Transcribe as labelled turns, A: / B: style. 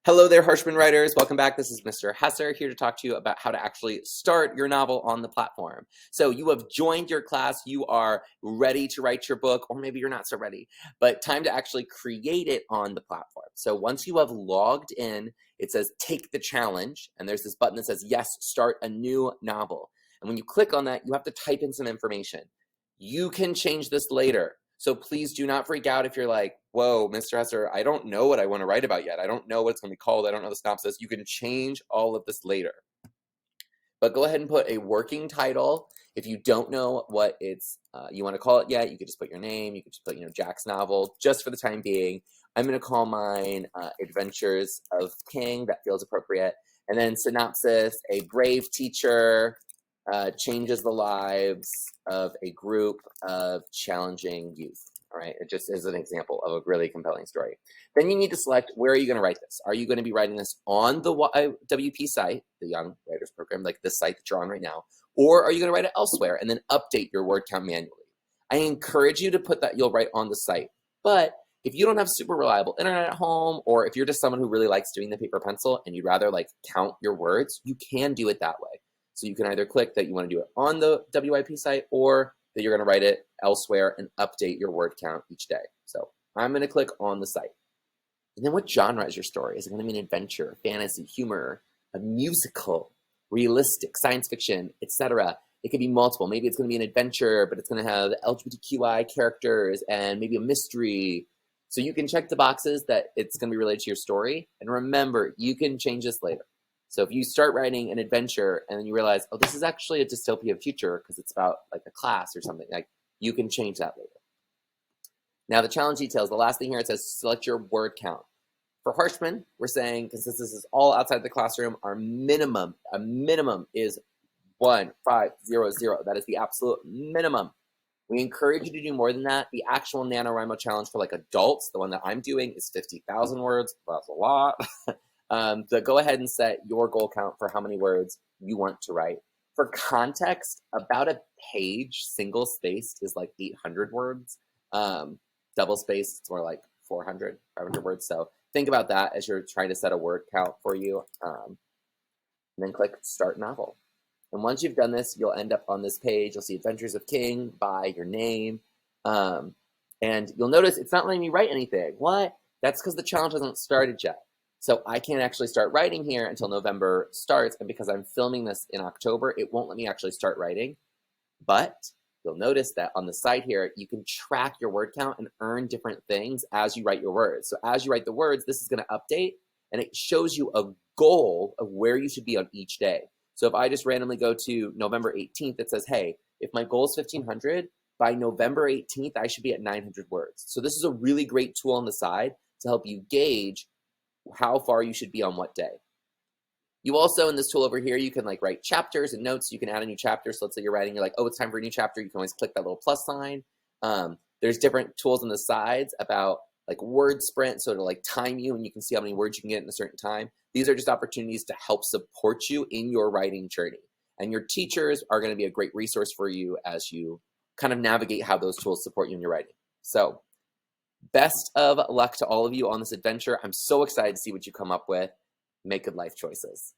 A: Hello there, Harshman writers. Welcome back. This is Mr. Hesser here to talk to you about how to actually start your novel on the platform. So you have joined your class. You are ready to write your book, or maybe you're not so ready, but time to actually create it on the platform. So once you have logged in, it says take the challenge, and there's this button that says yes, start a new novel. And when you click on that, you have to type in some information. You can change this later. So please do not freak out if you're like, whoa, Mr. Hesser, I don't know what I want to write about yet. I don't know what it's going to be called. I don't know the synopsis. You can change all of this later. But go ahead and put a working title. If you don't know what you want to call it yet, you could just put your name. You could just put, Jack's novel, just for the time being. I'm going to call mine Adventures of King. That feels appropriate. And then synopsis, a brave teacher changes the lives of a group of challenging youth. All right, it just is an example of a really compelling story. Then you need to select, where are you going to write this? Are you going to be writing this on the WP site, the Young Writers Program, like the site that you're on right now, or are you going to write it elsewhere and then update your word count manually? I encourage you to put that you'll write on the site, but if you don't have super reliable internet at home, or if you're just someone who really likes doing the paper pencil and you'd rather like count your words, you can do it that way. So you can either click that you want to do it on the WIP site, or that you're going to write it elsewhere and update your word count each day. So I'm going to click on the site. And then what genre is your story? Is it going to be an adventure, fantasy, humor, a musical, realistic, science fiction, etc.? It could be multiple. Maybe it's going to be an adventure, but it's going to have LGBTQI characters and maybe a mystery. So you can check the boxes that it's going to be related to your story. And remember, you can change this later. So if you start writing an adventure and then you realize, oh, this is actually a dystopian future because it's about like a class or something, like you can change that later. Now the challenge details, the last thing here, it says select your word count. For Harshman, we're saying, because this is all outside the classroom, our minimum is 1500. That is the absolute minimum. We encourage you to do more than that. The actual NaNoWriMo challenge for like adults, the one that I'm doing, is 50,000 words. That's a lot. So go ahead and set your goal count for how many words you want to write. For context, about a page single spaced is like 800 words. Double spaced, it's more like 400, 500 words. So think about that as you're trying to set a word count for you. And then click Start Novel. And once you've done this, you'll end up on this page. You'll see Adventures of King by your name. And you'll notice it's not letting me write anything. What? That's because the challenge hasn't started yet. So I can't actually start writing here until November starts. And because I'm filming this in October, it won't let me actually start writing. But you'll notice that on the side here, you can track your word count and earn different things as you write your words. So as you write the words, this is going to update, and it shows you a goal of where you should be on each day. So if I just randomly go to November 18th, it says, hey, if my goal is 1500, by November 18th, I should be at 900 words. So this is a really great tool on the side to help you gauge how far you should be on what day. You also, in this tool over here, you can like write chapters and notes. You can add a new chapter. So let's say you're writing, you're like, oh, it's time for a new chapter. You can always click that little plus sign. There's different tools on the sides about like word sprint, so to like time you, and you can see how many words you can get in a certain time. These are just opportunities to help support you in your writing journey. And your teachers are going to be a great resource for you as you kind of navigate how those tools support you in your writing. So best of luck to all of you on this adventure. I'm so excited to see what you come up with. Make good life choices.